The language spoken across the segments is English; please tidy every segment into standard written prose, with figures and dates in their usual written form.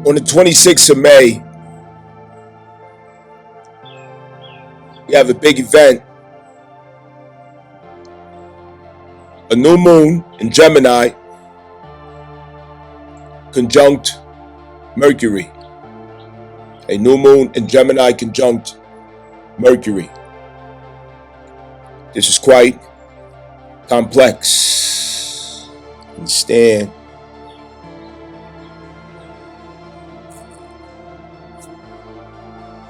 On the 26th of May, we have a big event. A new moon in Gemini, conjunct Mercury. A new moon in Gemini conjunct Mercury. This is quite complex. Understand?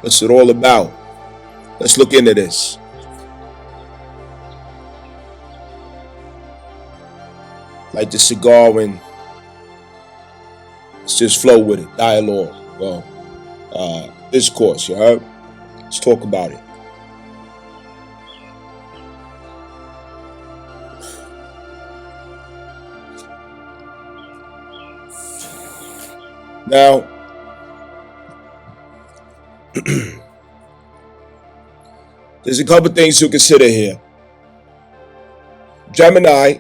What's it all about? Let's look into this. Light the cigar and let's just flow with it. Dialogue. Well, discourse, you heard? Let's talk about it. Now, there's a couple things to consider here. Gemini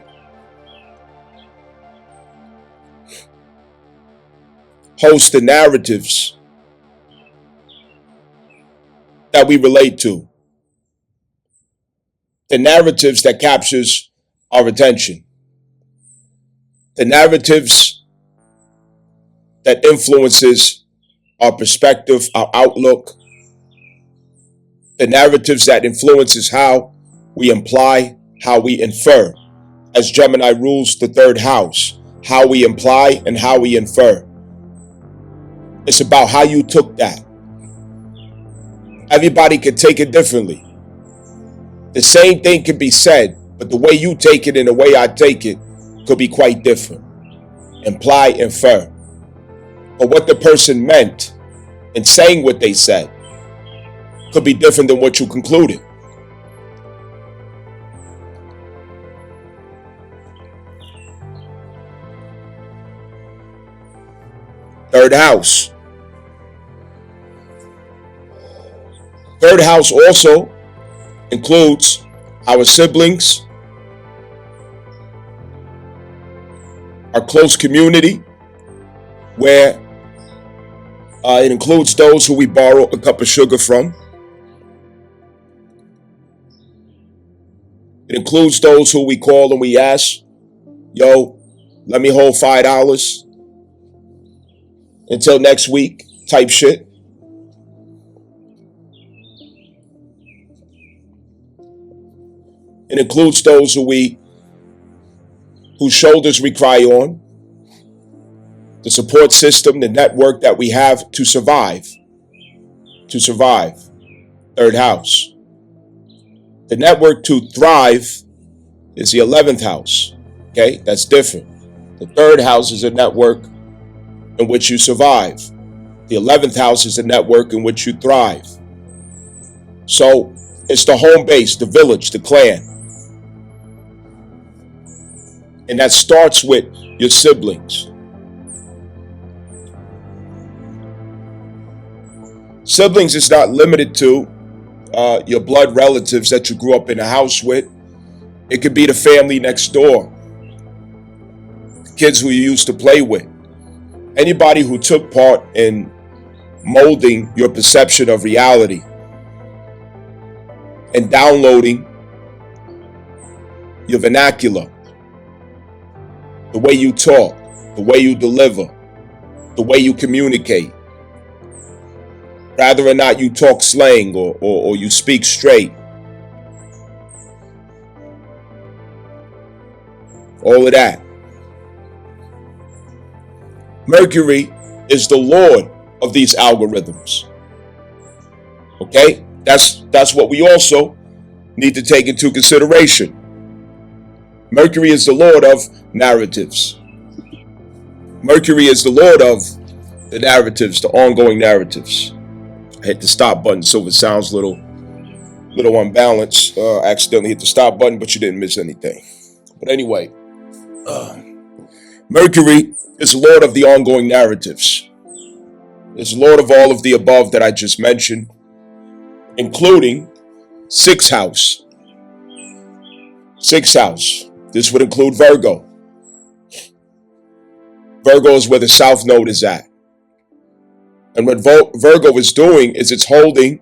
hosts the narratives that we relate to. The narratives that captures our attention. The narratives that influences our perspective, our outlook. The narratives that influences how we imply, how we infer. As Gemini rules the third house, how we imply and how we infer. It's about how you took that. Everybody could take it differently. The same thing can be said, but the way you take it and the way I take it could be quite different. Imply, infer. But what the person meant in saying what they said could be different than what you concluded. Third house. Third house also includes our siblings, our close community, where it includes those who we borrow a cup of sugar from. It includes those who we call and we ask, yo, let me hold $5 until next week type shit. It includes those whose shoulders we cry on, the support system, the network that we have to survive. Third house. The network to thrive is the 11th house. Okay, that's different. The third house is a network in which you survive. The 11th house is a network in which you thrive. So it's the home base, the village, the clan. And that starts with your siblings. Siblings is not limited to your blood relatives that you grew up in a house with. It could be the family next door, kids who you used to play with. Anybody who took part in molding your perception of reality and downloading your vernacular, the way you talk, the way you deliver, the way you communicate. Rather or not you talk slang or you speak straight. All of that. Mercury is the lord of these algorithms. Okay? That's what we also need to take into consideration. Mercury is the lord of narratives. Mercury is the lord of the narratives, the ongoing narratives. I hit the stop button so it sounds a little unbalanced. Accidentally hit the stop button, but you didn't miss anything. But anyway, Mercury is the lord of the ongoing narratives. It's lord of all of the above that I just mentioned, including 6th house. 6th house. This would include Virgo. Virgo is where the South Node is at. And what Virgo is doing is it's holding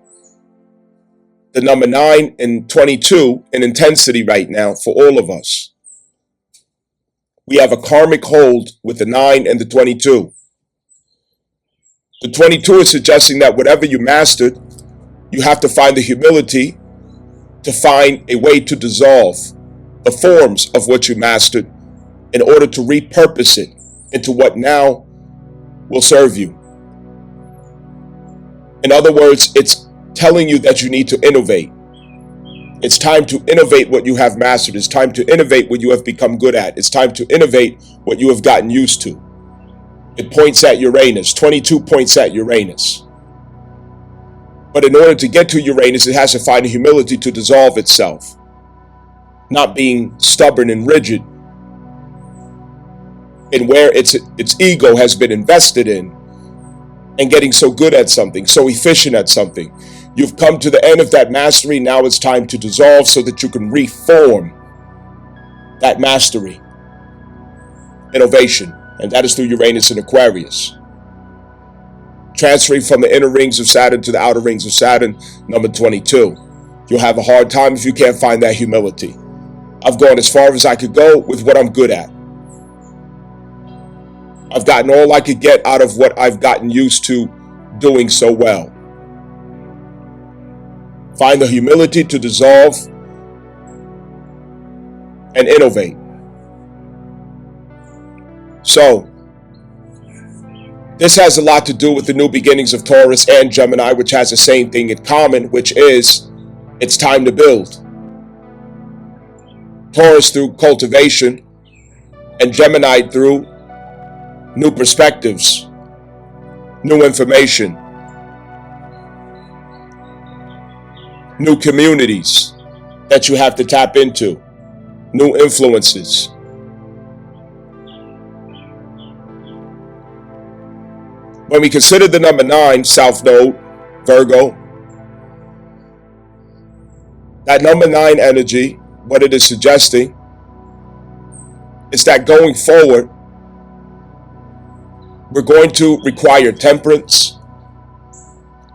the number 9 and 22 in intensity right now for all of us. We have a karmic hold with the 9 and the 22. The 22 is suggesting that whatever you mastered, you have to find the humility to find a way to dissolve the forms of what you mastered in order to repurpose it into what now will serve you. In other words, it's telling you that you need to innovate. It's time to innovate what you have mastered. It's time to innovate what you have become good at. It's time to innovate what you have gotten used to. It points at Uranus. 22 points at Uranus. But in order to get to Uranus, it has to find the humility to dissolve itself, not being stubborn and rigid in where its ego has been invested in and getting so good at something, so efficient at something. You've come to the end of that mastery. Now it's time to dissolve so that you can reform that mastery, innovation, and that is through Uranus and Aquarius. Transferring from the inner rings of Saturn to the outer rings of Saturn, number 22. You'll have a hard time if you can't find that humility. I've gone as far as I could go with what I'm good at. I've gotten all I could get out of what I've gotten used to doing so well. Find the humility to dissolve and innovate. So, this has a lot to do with the new beginnings of Taurus and Gemini, which has the same thing in common, which is it's time to build. Taurus through cultivation and Gemini through new perspectives, new information, new communities that you have to tap into, new influences. When we consider the number 9, South Node, Virgo, that number 9 energy, what it is suggesting is that going forward, we're going to require temperance,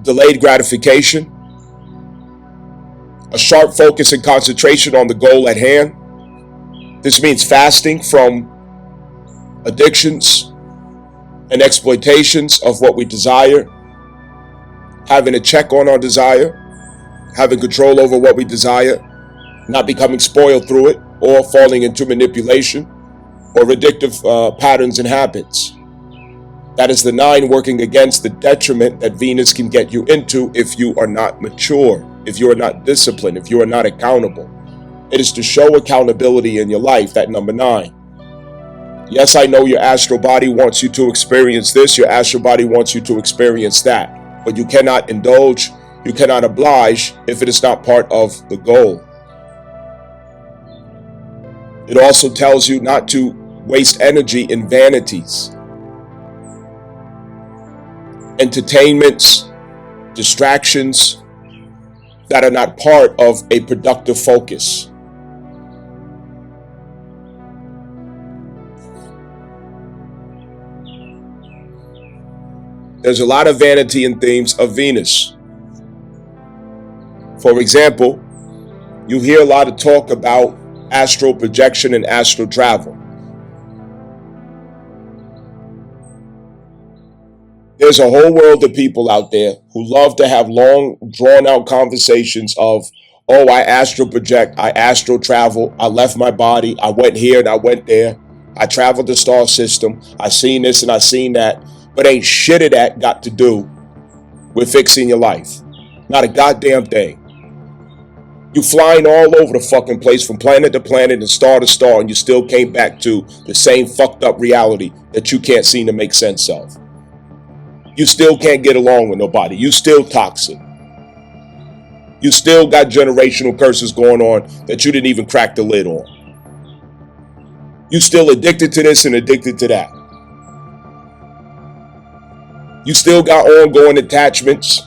delayed gratification, a sharp focus and concentration on the goal at hand. This means fasting from addictions and exploitations of what we desire, having a check on our desire, having control over what we desire, not becoming spoiled through it or falling into manipulation or addictive patterns and habits. That is the 9 working against the detriment that Venus can get you into if you are not mature, if you are not disciplined, if you are not accountable. It is to show accountability in your life, that number 9. Yes, I know your astral body wants you to experience this, your astral body wants you to experience that, but you cannot indulge, you cannot oblige if it is not part of the goal. It also tells you not to waste energy in vanities, entertainments, distractions that are not part of a productive focus. There's a lot of vanity in themes of Venus. For example, you hear a lot of talk about astral projection and astral travel. There's a whole world of people out there who love to have long, drawn-out conversations of, oh, I astral project, I astral travel, I left my body, I went here and I went there, I traveled the star system, I seen this and I seen that, but ain't shit of that got to do with fixing your life. Not a goddamn thing. You flying all over the fucking place from planet to planet and star to star, and you still came back to the same fucked up reality that you can't seem to make sense of. You still can't get along with nobody. You still toxic. You still got generational curses going on that you didn't even crack the lid on. You still addicted to this and addicted to that. You still got ongoing attachments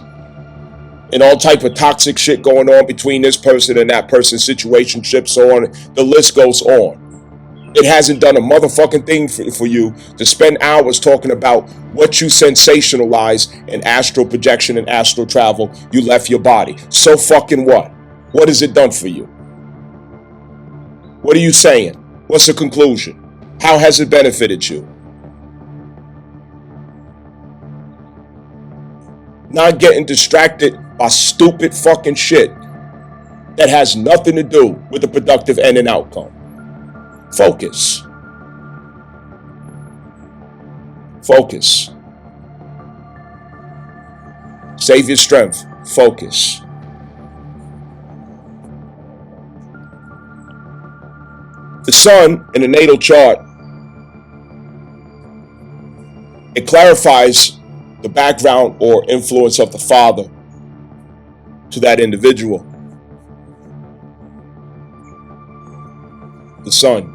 and all type of toxic shit going on between this person and that person, situationship, so on. The list goes on. It hasn't done a motherfucking thing for you to spend hours talking about what you sensationalize in astral projection and astral travel, you left your body. So fucking what? What has it done for you? What are you saying? What's the conclusion? How has it benefited you? Not getting distracted by stupid fucking shit that has nothing to do with the productive end and outcome. Focus. Focus. Save your strength. Focus. The sun in the natal chart, it clarifies the background or influence of the father to that individual. The sun.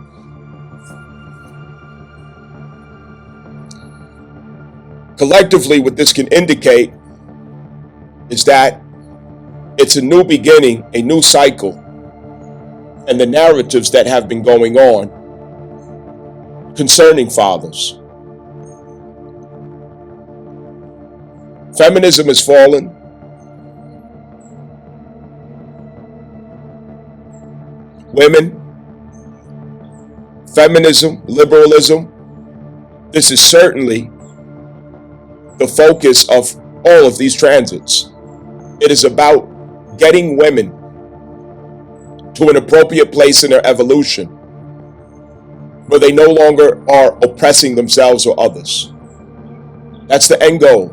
Collectively, what this can indicate is that it's a new beginning, a new cycle, and the narratives that have been going on concerning fathers. Feminism has fallen. Women, feminism, liberalism, this is certainly the focus of all of these transits. It is about getting women to an appropriate place in their evolution where they no longer are oppressing themselves or others. That's the end goal.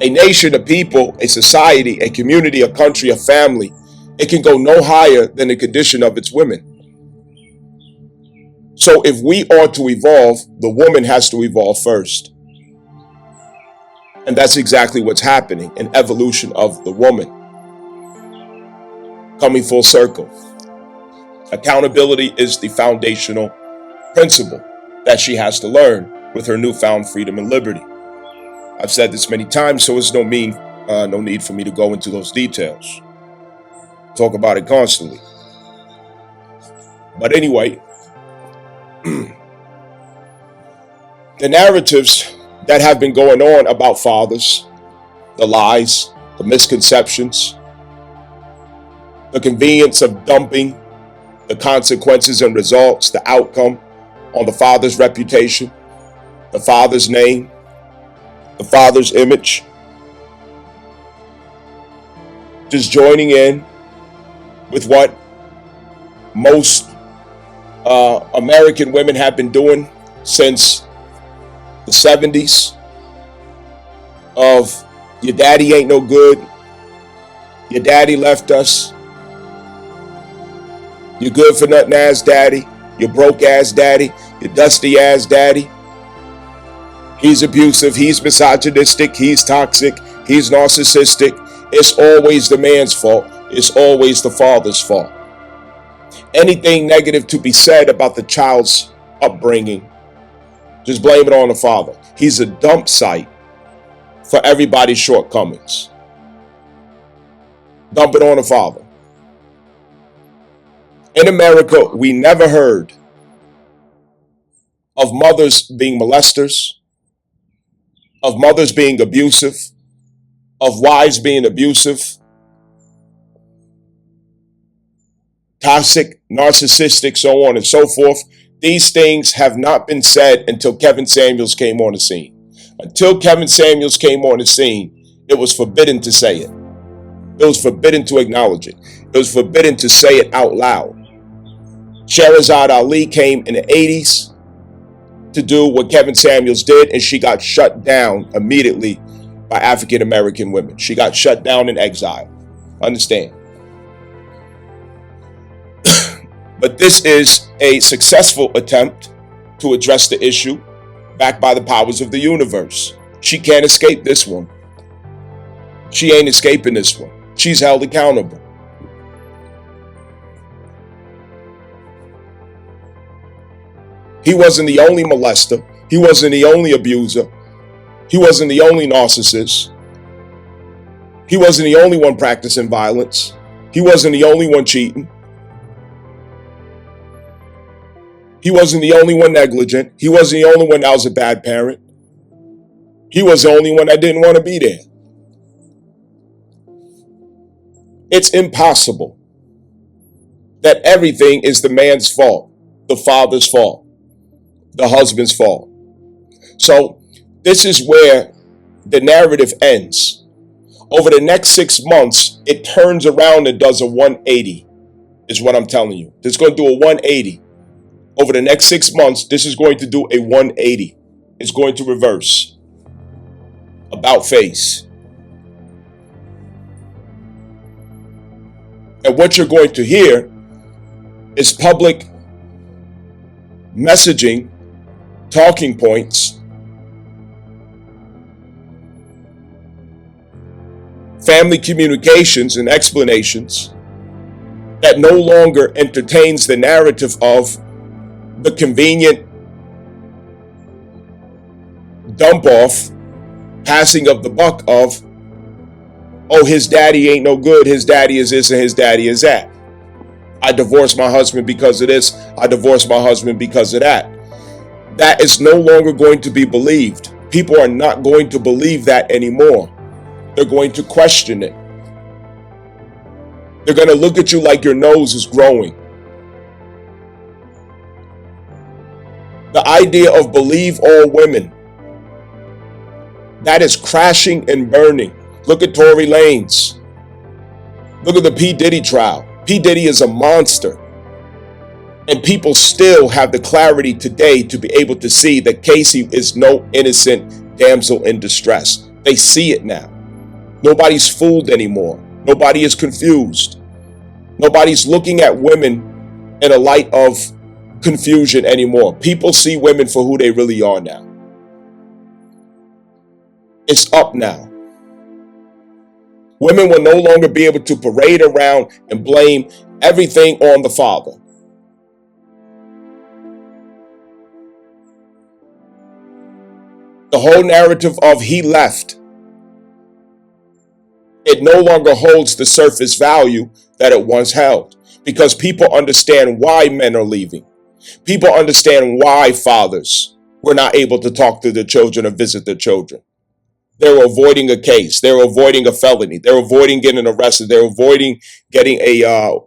A nation, a people, a society, a community, a country, a family, it can go no higher than the condition of its women. So if we are to evolve, the woman has to evolve first. And that's exactly what's happening, an evolution of the woman. Coming full circle. Accountability is the foundational principle that she has to learn with her newfound freedom and liberty. I've said this many times, so it's no need for me to go into those details. Talk about it constantly. But anyway, the narratives that have been going on about fathers, the lies, the misconceptions, the convenience of dumping the consequences and results, the outcome on the father's reputation, the father's name, the father's image. Just joining in with what most American women have been doing since the 70s of your daddy ain't no good, your daddy left us, you're good for nothing ass daddy, your broke ass daddy, your dusty ass daddy, he's abusive, he's misogynistic, he's toxic, he's narcissistic. It's always the man's fault. It's always the father's fault. Anything negative to be said about the child's upbringing, just blame it on the father. He's a dump site for everybody's shortcomings. Dump it on the father. In America, we never heard of mothers being molesters, of mothers being abusive, of wives being abusive, toxic, narcissistic, so on and so forth. These things have not been said until Kevin Samuels came on the scene. Until Kevin Samuels came on the scene, it was forbidden to say it. It was forbidden to acknowledge it. It was forbidden to say it out loud. Sherazad Ali came in the 80s to do what Kevin Samuels did, and she got shut down immediately by African American women. She got shut down in exile. Understand? But this is a successful attempt to address the issue backed by the powers of the universe. She can't escape this one. She ain't escaping this one. She's held accountable. He wasn't the only molester. He wasn't the only abuser. He wasn't the only narcissist. He wasn't the only one practicing violence. He wasn't the only one cheating. He wasn't the only one negligent. He wasn't the only one that was a bad parent. He was the only one that didn't want to be there. It's impossible that everything is the man's fault, the father's fault, the husband's fault. So this is where the narrative ends. Over the next 6 months, it turns around and does a 180, is what I'm telling you. It's going to do a 180. Over the next 6 months, this is going to do a 180. It's going to reverse. About face. And what you're going to hear is public messaging, talking points, family communications and explanations that no longer entertains the narrative of the convenient dump off, passing of the buck of, oh, his daddy ain't no good, his daddy is this and his daddy is that. I divorced my husband because of this, I divorced my husband because of that. That is no longer going to be believed. People are not going to believe that anymore. They're going to question it. They're going to look at you like your nose is growing. The idea of believe all women, that is crashing and burning. Look at Tory Lanez. Look at the P. Diddy trial. P. Diddy is a monster. And people still have the clarity today to be able to see that Casey is no innocent damsel in distress. They see it now. Nobody's fooled anymore. Nobody is confused. Nobody's looking at women in a light of confusion anymore. People see women for who they really are now. It's up now. Women will no longer be able to parade around and blame everything on the father. The whole narrative of he left, it no longer holds the surface value that it once held, because people understand why men are leaving. People understand why fathers were not able to talk to their children or visit their children. They're avoiding a case. They're avoiding a felony. They're avoiding getting arrested. They're avoiding getting a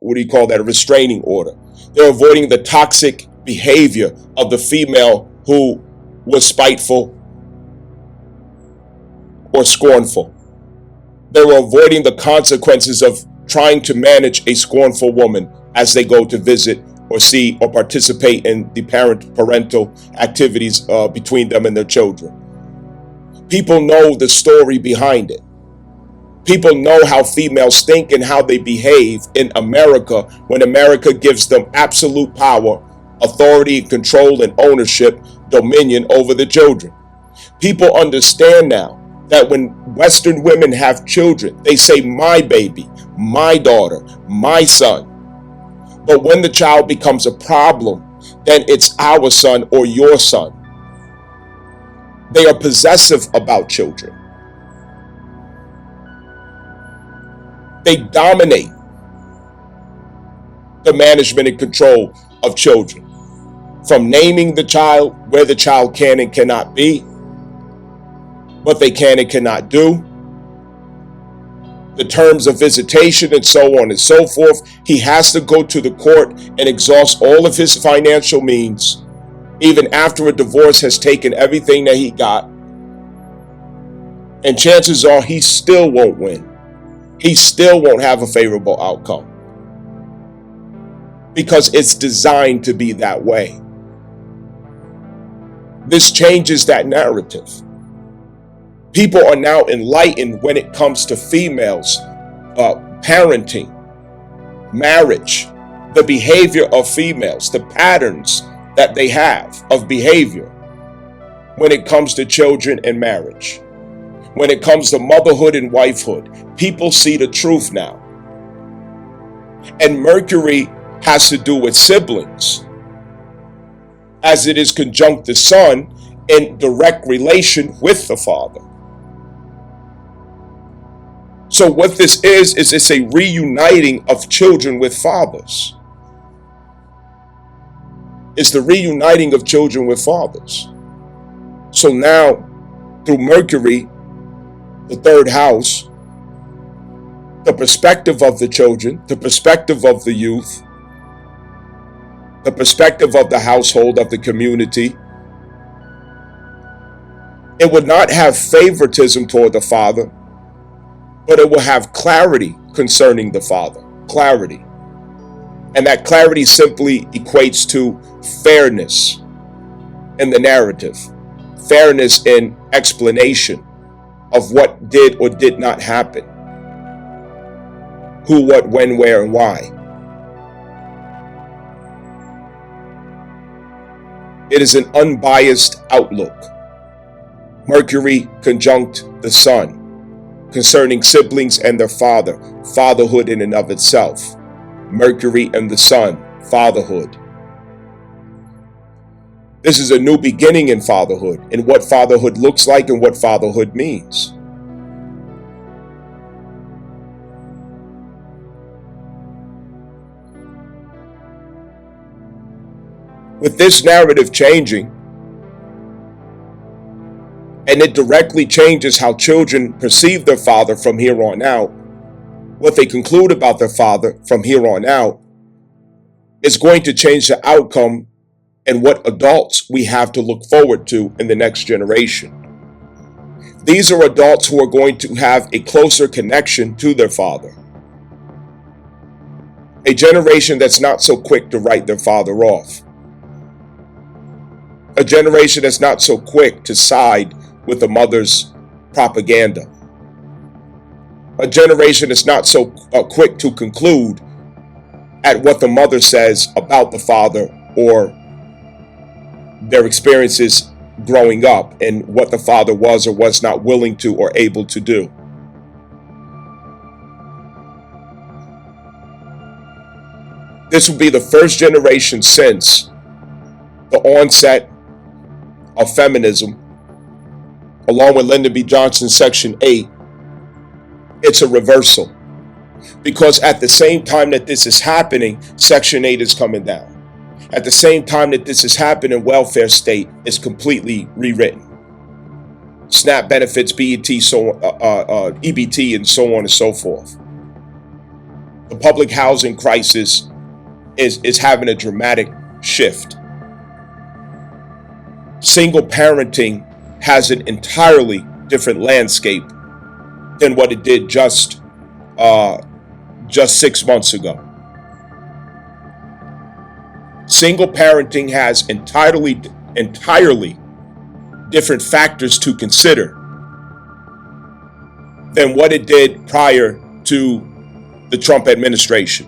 restraining order. They're avoiding the toxic behavior of the female who was spiteful or scornful. They were avoiding the consequences of trying to manage a scornful woman as they go to visit or see or participate in the parental activities between them and their children. People know the story behind it. People know how females think and how they behave in America when America gives them absolute power, authority, control, and ownership, dominion over the children. People understand now that when Western women have children, they say, my baby, my daughter, my son. But when the child becomes a problem, then it's our son or your son. They are possessive about children. They dominate the management and control of children. From naming the child, where the child can and cannot be, what they can and cannot do, the terms of visitation, and so on and so forth. He has to go to the court and exhaust all of his financial means, even after a divorce has taken everything that he got. And chances are he still won't win. He still won't have a favorable outcome, because it's designed to be that way. This changes that narrative. People are now enlightened when it comes to females, parenting, marriage, the behavior of females, the patterns that they have of behavior when it comes to children and marriage. When it comes to motherhood and wifehood, people see the truth now. And Mercury has to do with siblings, as it is conjunct the sun in direct relation with the father. So what this is it's a reuniting of children with fathers. It's the reuniting of children with fathers. So now through Mercury, the third house, the perspective of the children, the perspective of the youth, the perspective of the household, of the community. It would not have favoritism toward the father, but it will have clarity concerning the father. Clarity. And that clarity simply equates to fairness in the narrative, fairness in explanation of what did or did not happen, who, what, when, where, and why. It is an unbiased outlook. Mercury conjunct the sun, concerning siblings and their father, fatherhood in and of itself. Mercury and the sun, fatherhood. This is a new beginning in fatherhood, and what fatherhood looks like and what fatherhood means. With this narrative changing, and it directly changes how children perceive their father from here on out, what they conclude about their father from here on out is going to change the outcome and what adults we have to look forward to in the next generation. These are adults who are going to have a closer connection to their father. A generation that's not so quick to write their father off. A generation that's not so quick to side with the mother's propaganda. A generation that's not so quick to conclude at what the mother says about the father or their experiences growing up and what the father was or was not willing to or able to do. This will be the first generation since the onset of feminism, along with Lyndon B. Johnson's Section 8, it's a reversal. Because at the same time that this is happening, Section 8 is coming down. At the same time that this is happening, welfare state is completely rewritten. SNAP benefits, BET, EBT, and so on and so forth. The public housing crisis is having a dramatic shift. Single parenting has an entirely different landscape than what it did just 6 months ago. Single parenting has entirely different factors to consider than what it did prior to the Trump administration.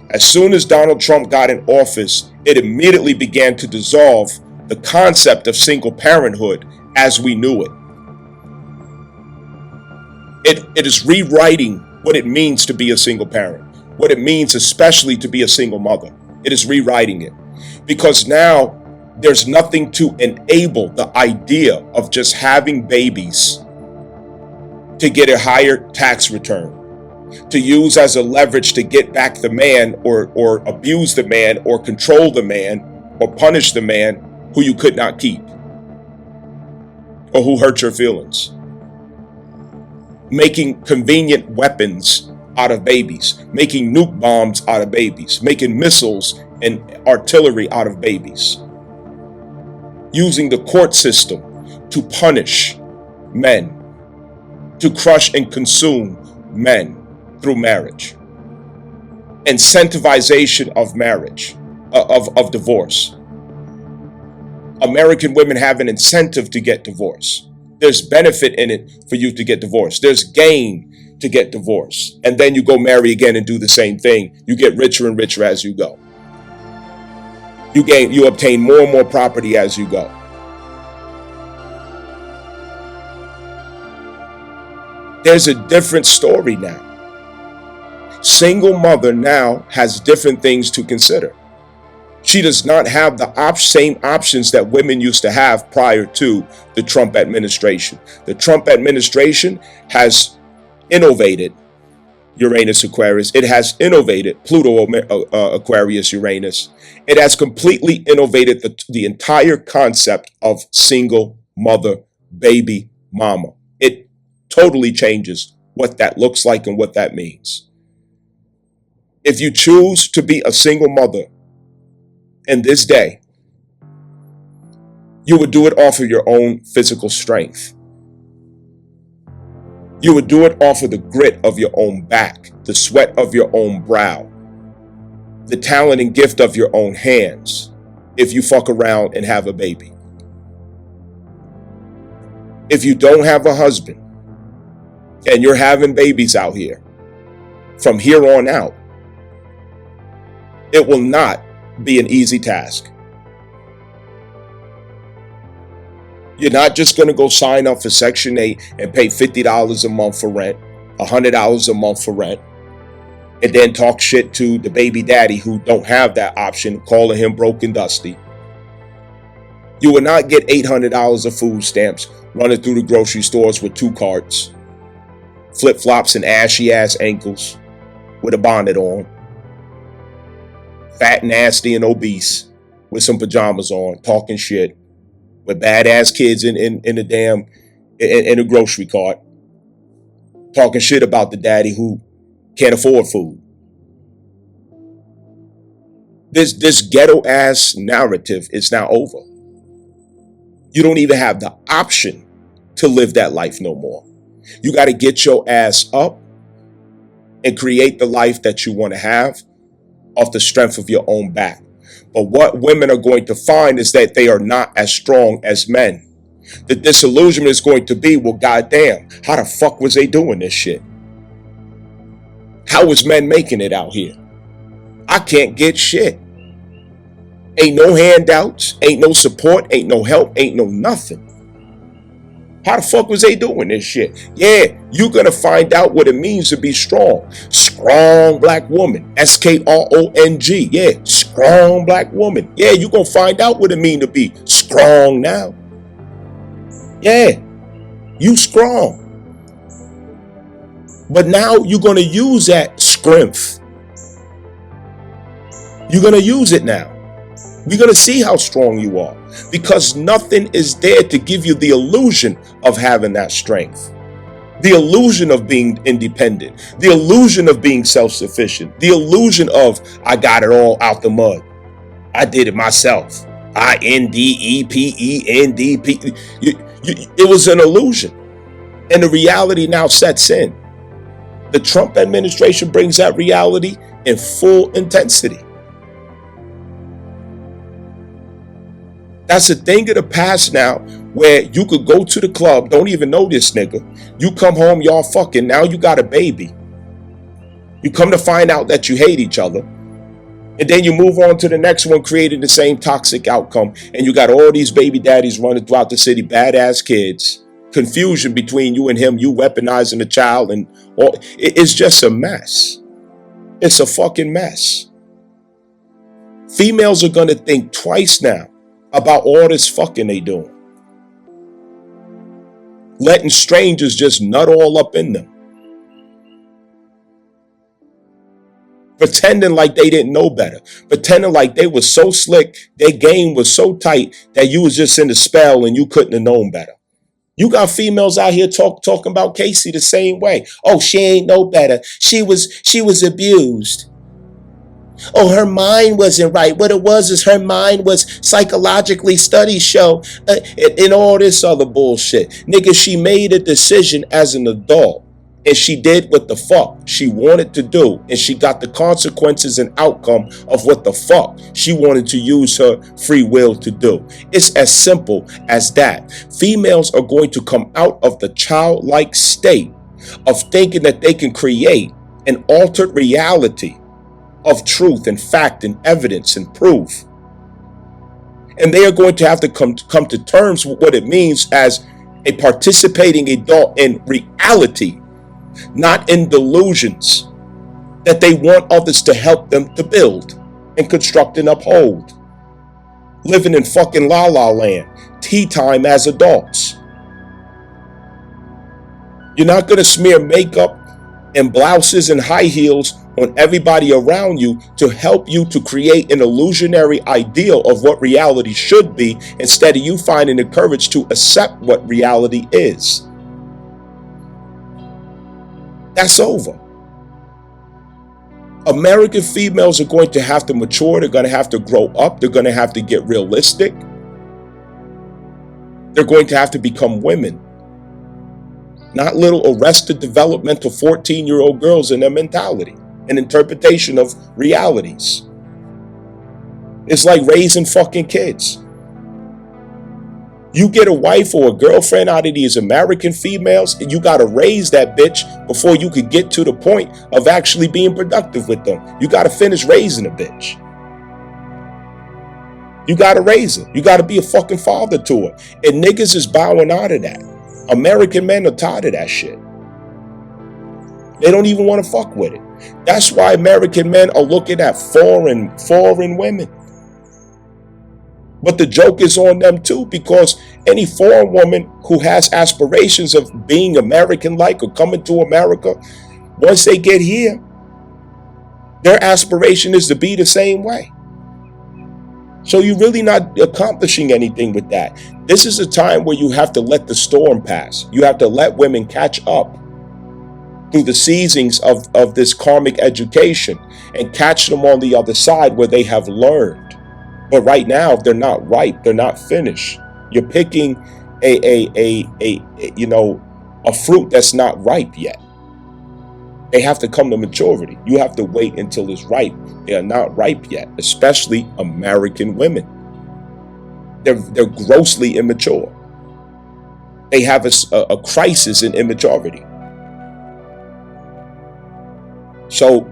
As soon as Donald Trump got in office, it immediately began to dissolve the concept of single parenthood as we knew it. It is rewriting what it means to be a single parent, what it means especially to be a single mother. It is rewriting it because now there's nothing to enable the idea of just having babies to get a higher tax return, to use as a leverage to get back the man or abuse the man or control the man or punish the man who you could not keep or who hurt your feelings. Making convenient weapons out of babies, making nuke bombs out of babies, making missiles and artillery out of babies. Using the court system to punish men, to crush and consume men through marriage. Incentivization of marriage, of divorce. American women have an incentive to get divorced. There's benefit in it for you to get divorced. There's gain to get divorced. And then you go marry again and do the same thing. You get richer and richer as you go. You obtain more and more property as you go. There's a different story now. Single mother now has different things to consider. She does not have the same options that women used to have prior to the Trump administration. The Trump administration has innovated Uranus Aquarius. It has innovated Pluto Aquarius Uranus. It has completely innovated the entire concept of single mother, baby mama. It totally changes what that looks like and what that means. If you choose to be a single mother in this day, you would do it off of your own physical strength. You would do it off of the grit of your own back, the sweat of your own brow, the talent and gift of your own hands, if you fuck around and have a baby. If you don't have a husband and you're having babies out here, from here on out, it will not be an easy task. You're not just going to go sign up for Section 8 and pay $50 a month for rent, $100 a month for rent, and then talk shit to the baby daddy who don't have that option, calling him broke and dusty. You will not get $800 of food stamps running through the grocery stores with 2 carts, flip-flops and ashy-ass ankles with a bonnet on, fat, nasty, and obese with some pajamas on, talking shit, with badass kids in the damn in a grocery cart, talking shit about the daddy who can't afford food. This ghetto ass narrative is now over. You don't even have the option to live that life no more. You got to get your ass up and create the life that you want to have off the strength of your own back. But what women are going to find is that they are not as strong as men. The disillusionment is going to be, well, goddamn, how the fuck was they doing this shit? How was men making it out here? I can't get shit. Ain't no handouts, ain't no support, ain't no help, ain't no nothing. How the fuck was they doing this shit? Yeah, you're going to find out what it means to be strong. Strong black woman. S-K-R-O-N-G. Yeah, strong black woman. Yeah, you're going to find out what it means to be strong now. Yeah, you strong. But now you're going to use that strength. You're going to use it now. We're going to see how strong you are, because nothing is there to give you the illusion of having that strength, the illusion of being independent, the illusion of being self-sufficient, the illusion of I got it all out the mud. I did it myself. I-N-D-E-P-E-N-D-P. It was an illusion. And the reality now sets in. The Trump administration brings that reality in full intensity. That's a thing of the past now, where you could go to the club, don't even know this nigga. You come home, y'all fucking, now you got a baby. You come to find out that you hate each other. And then you move on to the next one, creating the same toxic outcome. And you got all these baby daddies running throughout the city, badass kids. Confusion between you and him, you weaponizing the child, and all. It's just a mess. It's a fucking mess. Females are going to think twice now about all this fucking they doing. Letting strangers just nut all up in them. Pretending like they didn't know better. Pretending like they were so slick, their game was so tight that you was just in the spell and you couldn't have known better. You got females out here talking about Casey the same way. Oh, she ain't no better. She was abused. Oh, her mind wasn't right. What it was is her mind was psychologically, studies show, and all this other bullshit. Nigga, she made a decision as an adult, and she did what the fuck she wanted to do, and she got the consequences and outcome of what the fuck she wanted to use her free will to do. It's as simple as that. Females are going to come out of the childlike state of thinking that they can create an altered reality of truth and fact and evidence and proof. And they are going to have to come to terms with what it means as a participating adult in reality, not in delusions that they want others to help them to build and construct and uphold. Living in fucking la la land, tea time as adults. You're not going to smear makeup and blouses and high heels on everybody around you to help you to create an illusionary ideal of what reality should be, instead of you finding the courage to accept what reality is. That's over. American females are going to have to mature. They're going to have to grow up. They're going to have to get realistic. They're going to have to become women, not little arrested developmental 14-year-old girls in their mentality and interpretation of realities. It's like raising fucking kids. You get a wife or a girlfriend out of these American females, and you got to raise that bitch before you could get to the point of actually being productive with them. You got to finish raising a bitch. You got to raise her. You got to be a fucking father to her. And niggas is bowing out of that. American men are tired of that shit. They don't even want to fuck with it. That's why American men are looking at foreign women. But the joke is on them too, because any foreign woman who has aspirations of being American-like or coming to America, once they get here, their aspiration is to be the same way. So you're really not accomplishing anything with that. This is a time where you have to let the storm pass. You have to let women catch up through the seasons of this karmic education and catch them on the other side where they have learned. But right now, they're not ripe. They're not finished. You're picking a fruit that's not ripe yet. They have to come to maturity. You have to wait until it's ripe. They are not ripe yet, especially American women. They're grossly immature. They have a crisis in immaturity. So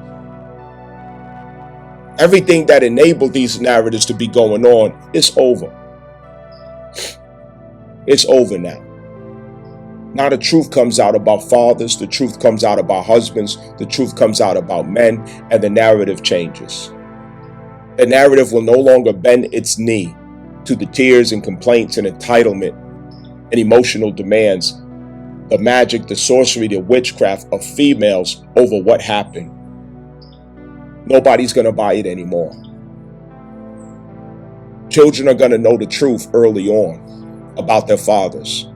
everything that enabled these narratives to be going on is over. It's over now. Now the truth comes out about fathers, the truth comes out about husbands, the truth comes out about men, and the narrative changes. The narrative will no longer bend its knee to the tears and complaints and entitlement and emotional demands, the magic, the sorcery, the witchcraft of females over what happened. Nobody's going to buy it anymore. Children are going to know the truth early on about their fathers.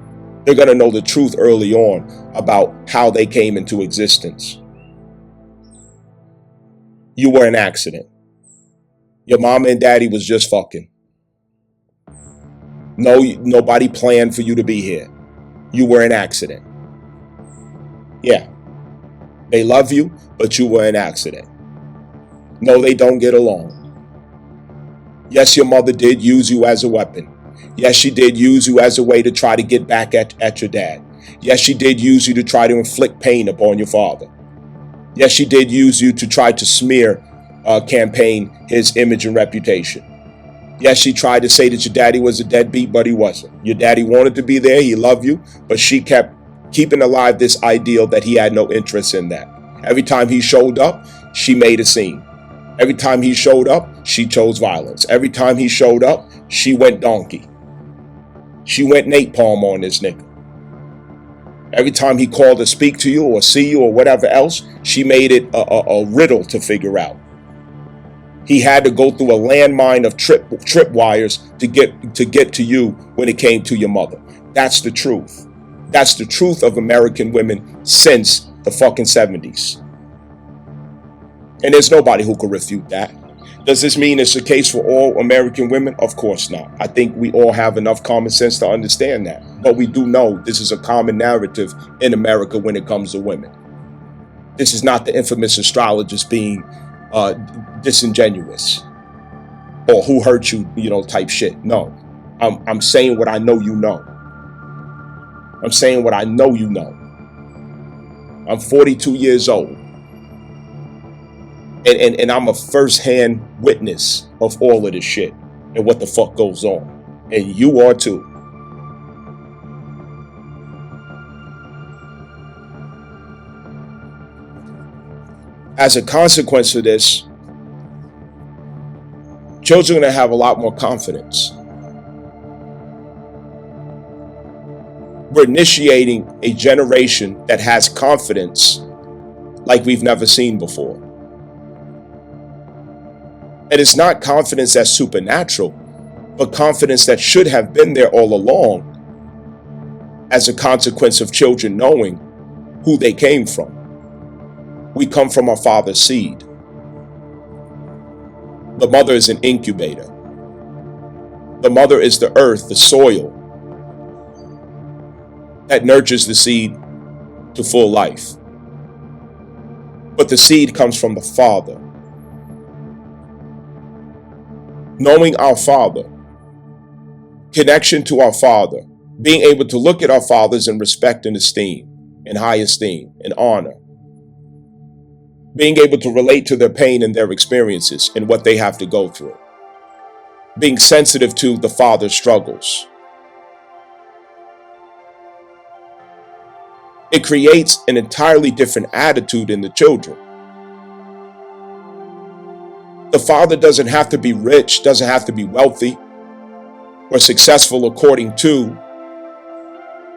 They're going to know the truth early on about how they came into existence. You were an accident. Your mama and daddy was just fucking. No, nobody planned for you to be here. You were an accident. Yeah. They love you, but you were an accident. No, they don't get along. Yes, your mother did use you as a weapon. Yes, she did use you as a way to try to get back at your dad. Yes, she did use you to try to inflict pain upon your father. Yes, she did use you to try to smear, campaign his image and reputation. Yes, she tried to say that your daddy was a deadbeat, but he wasn't. Your daddy wanted to be there, he loved you, but she kept keeping alive this ideal that he had no interest in that. Every time he showed up, she made a scene. Every time he showed up, she chose violence. Every time he showed up, she went donkey. She went napalm on this nigga. Every time he called to speak to you or see you or whatever else, she made it a riddle to figure out. He had to go through a landmine of trip wires to get to you when it came to your mother. That's the truth. That's the truth of American women since the fucking 70s. And there's nobody who can refute that. Does this mean it's the case for all American women? Of course not. I think we all have enough common sense to understand that. But we do know this is a common narrative in America when it comes to women. This is not the infamous astrologist being disingenuous or who hurt you, type shit. No, I'm saying what I know you know. I'm saying what I know you know. I'm 42 years old. And I'm a first-hand witness of all of this shit and what the fuck goes on. And you are too. As a consequence of this, children are going to have a lot more confidence. We're initiating a generation that has confidence like we've never seen before. And it's not confidence that's supernatural, but confidence that should have been there all along as a consequence of children knowing who they came from. We come from our father's seed. The mother is an incubator. The mother is the earth, the soil that nurtures the seed to full life. But the seed comes from the father. Knowing our father, connection to our father, being able to look at our fathers in respect and esteem, in high esteem, and honor. Being able to relate to their pain and their experiences and what they have to go through. Being sensitive to the father's struggles. It creates an entirely different attitude in the children. The father doesn't have to be rich, doesn't have to be wealthy or successful according to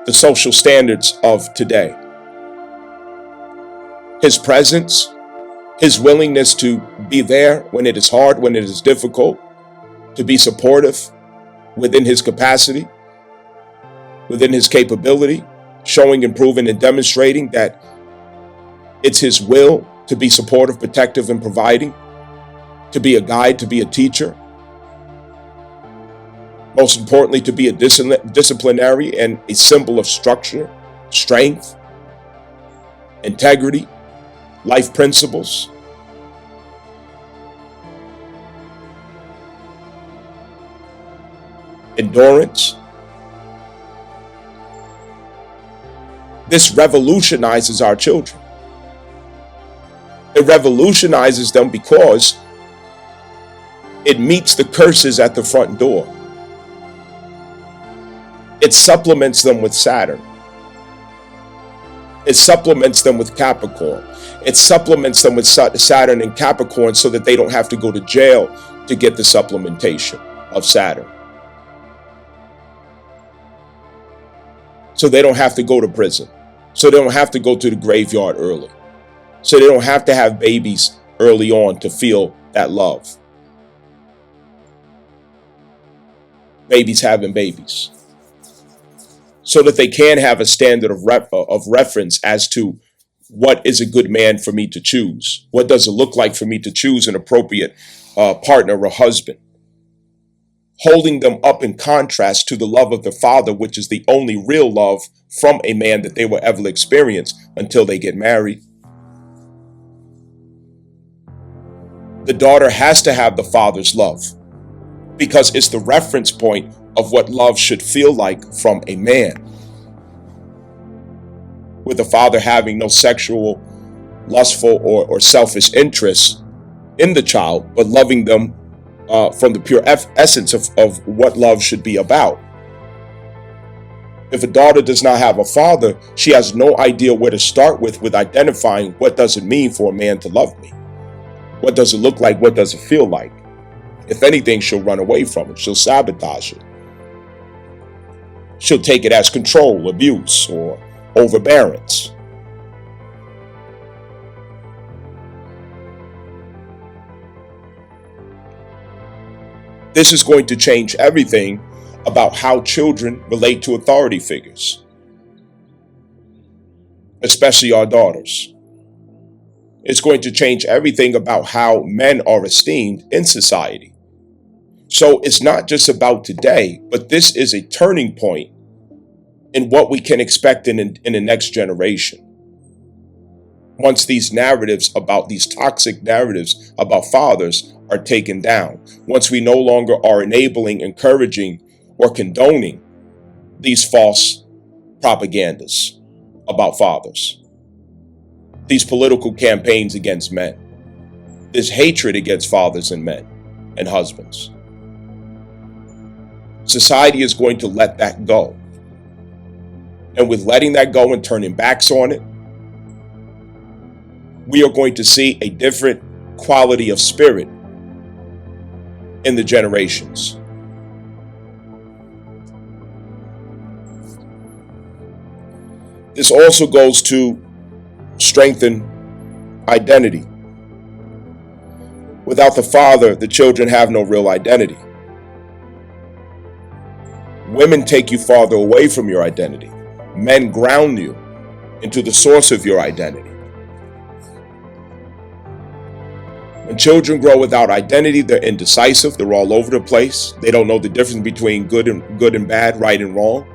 the social standards of today. His presence, his willingness to be there when it is hard, when it is difficult, to be supportive within his capacity, within his capability, showing and proving and demonstrating that it's his will to be supportive, protective, and providing, to be a guide, to be a teacher. Most importantly, to be a disciplinary and a symbol of structure, strength, integrity, life principles. Endurance. This revolutionizes our children. It revolutionizes them because it meets the curses at the front door. It supplements them with Saturn. It supplements them with Capricorn. It supplements them with Saturn and Capricorn so that they don't have to go to jail to get the supplementation of Saturn. So they don't have to go to prison. So they don't have to go to the graveyard early. So they don't have to have babies early on to feel that love. Babies having babies. So that they can have a standard of reference as to what is a good man for me to choose. What does it look like for me to choose an appropriate partner or husband? Holding them up in contrast to the love of the father, which is the only real love from a man that they will ever experience until they get married. The daughter has to have the father's love because it's the reference point of what love should feel like from a man. With the father having no sexual, lustful, or selfish interests in the child, but loving them from the pure essence of what love should be about. If a daughter does not have a father, she has no idea where to start with identifying what does it mean for a man to love me. What does it look like? What does it feel like? If anything, she'll run away from it. She'll sabotage it. She'll take it as control, abuse, or overbearance. This is going to change everything about how children relate to authority figures, especially our daughters. It's going to change everything about how men are esteemed in society. So it's not just about today, but this is a turning point in what we can expect in the next generation. Once these narratives about these toxic narratives about fathers are taken down, once we no longer are enabling, encouraging, or condoning these false propagandas about fathers, these political campaigns against men, this hatred against fathers and men and husbands. Society is going to let that go. And with letting that go and turning backs on it, we are going to see a different quality of spirit in the generations. This also goes to strengthen identity. Without the father, the children have no real identity. Women take you farther away from your identity. Men ground you into the source of your identity. When children grow without identity, they're indecisive. They're all over the place. They don't know the difference between good and bad, right and wrong,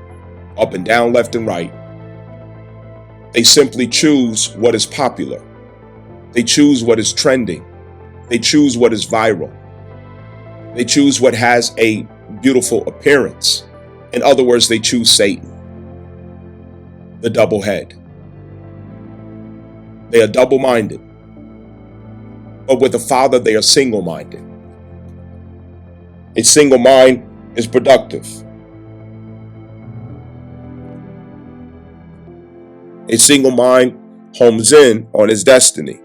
up and down, left and right. They simply choose what is popular. They choose what is trending. They choose what is viral. They choose what has a beautiful appearance. In other words, they choose Satan, the double head. They are double-minded. But with a father, they are single-minded. A single mind is productive. A single mind homes in on his destiny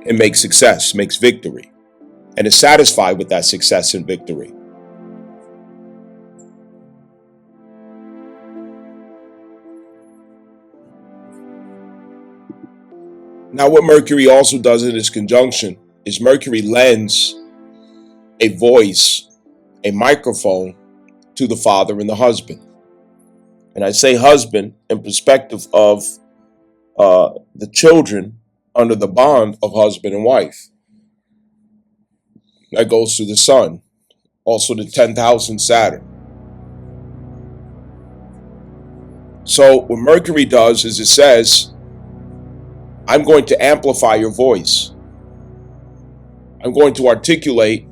and makes success, makes victory, and is satisfied with that success and victory. Now, what Mercury also does in this conjunction is Mercury lends a voice, a microphone to the father and the husband. And I say husband in perspective of the children under the bond of husband and wife. That goes to the sun, also the 10th house in Saturn. So what Mercury does is it says, I'm going to amplify your voice. I'm going to articulate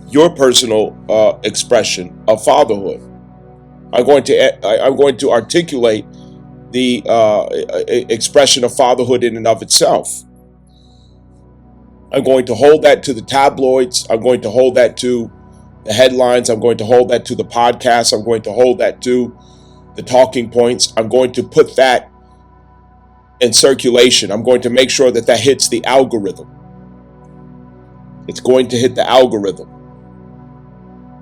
your personal expression of fatherhood. I'm going to articulate the expression of fatherhood in and of itself. I'm going to hold that to the tabloids. I'm going to hold that to the headlines. I'm going to hold that to the podcasts. I'm going to hold that to the talking points. I'm going to put that in circulation. I'm going to make sure that that hits the algorithm. It's going to hit the algorithm.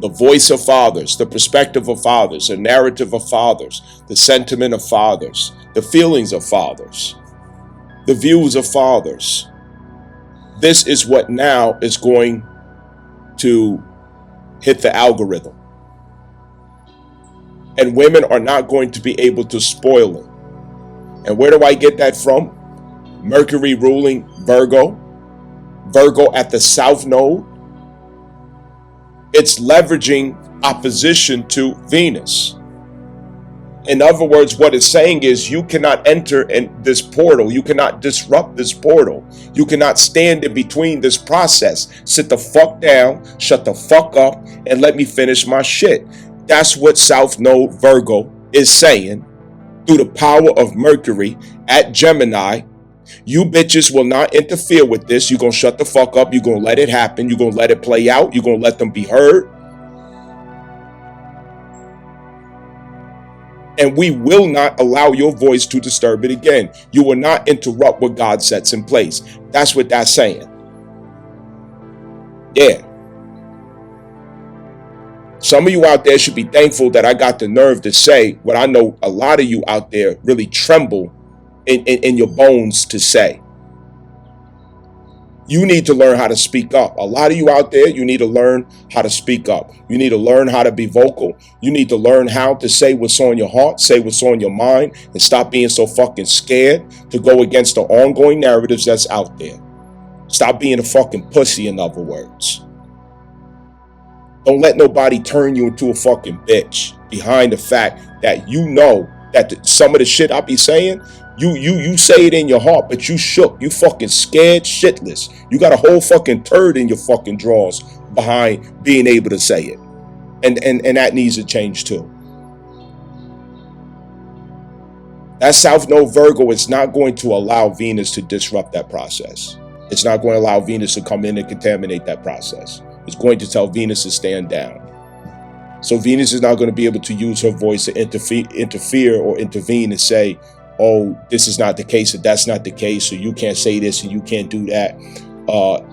The voice of fathers, the perspective of fathers, the narrative of fathers, the sentiment of fathers, the feelings of fathers, the views of fathers. This is what now is going to hit the algorithm. And women are not going to be able to spoil it. And where do I get that from? Mercury ruling Virgo. Virgo at the south node. It's leveraging opposition to Venus. In other words, what it's saying is you cannot enter in this portal. You cannot disrupt this portal. You cannot stand in between this process. Sit the fuck down, shut the fuck up, and let me finish my shit. That's what South Node Virgo is saying through the power of Mercury at Gemini. You bitches will not interfere with this. You're going to shut the fuck up. You're going to let it happen. You're going to let it play out. You're going to let them be heard. And we will not allow your voice to disturb it again. You will not interrupt what God sets in place. That's what that's saying. Yeah. Some of you out there should be thankful that I got the nerve to say what I know a lot of you out there really tremble in your bones to say. You need to learn how to speak up. A lot of you out there, you need to learn how to speak up. You need to learn how to be vocal. You need to learn how to say what's on your heart, say what's on your mind, and stop being so fucking scared to go against the ongoing narratives that's out there. Stop being a fucking pussy, in other words. Don't let nobody turn you into a fucking bitch behind the fact that you know that some of the shit I be saying, you say it in your heart, but you shook. You fucking scared shitless. You got a whole fucking turd in your fucking drawers behind being able to say it. And that needs to change too. That South Node Virgo is not going to allow Venus to disrupt that process. It's not going to allow Venus to come in and contaminate that process. It's going to tell Venus to stand down. So Venus is not going to be able to use her voice to interfere or intervene and say, oh, this is not the case, or that's not the case, so you can't say this and you can't do that.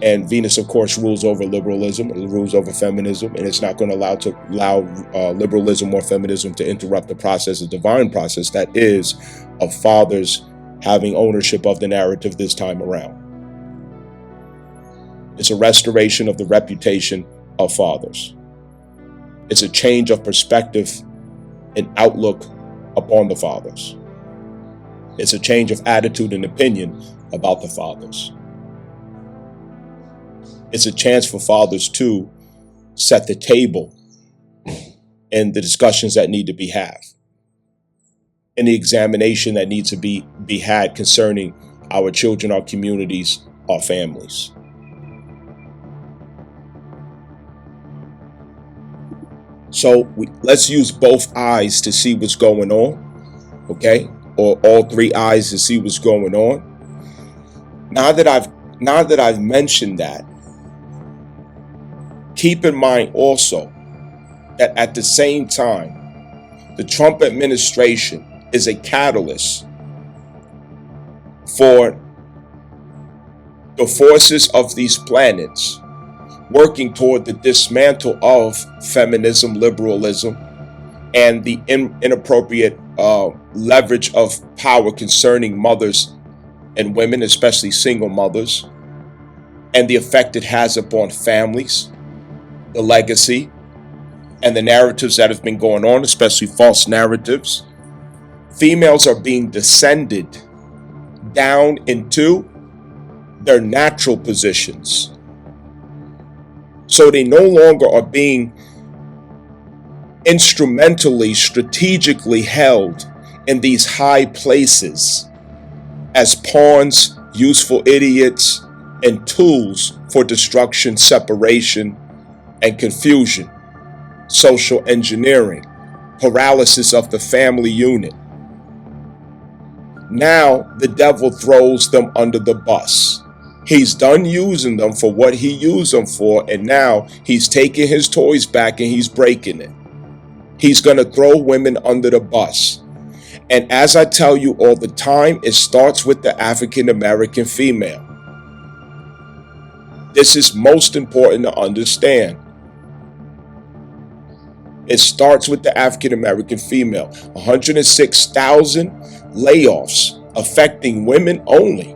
And Venus, of course, rules over liberalism, it rules over feminism, and it's not going to allow liberalism or feminism to interrupt the process, the divine process that is of fathers having ownership of the narrative this time around. It's a restoration of the reputation of fathers. It's a change of perspective and outlook upon the fathers. It's a change of attitude and opinion about the fathers. It's a chance for fathers to set the table in the discussions that need to be had, in the examination that needs to be had concerning our children, our communities, our families. So let's use both eyes to see what's going on, okay? Or all three eyes to see what's going on. Now that I've mentioned that, keep in mind also that at the same time, the Trump administration is a catalyst for the forces of these planets working toward the dismantle of feminism, liberalism, and the inappropriate leverage of power concerning mothers and women, especially single mothers, and the effect it has upon families, the legacy, and the narratives that have been going on, especially false narratives. Females are being descended down into their natural positions. So they no longer are being instrumentally, strategically held in these high places as pawns, useful idiots, and tools for destruction, separation, and confusion, social engineering, paralysis of the family unit. Now the devil throws them under the bus. He's done using them for what he used them for, and now he's taking his toys back and he's breaking it. He's going to throw women under the bus. And as I tell you all the time, it starts with the African American female. This is most important to understand. It starts with the African American female. 106,000 layoffs affecting women only.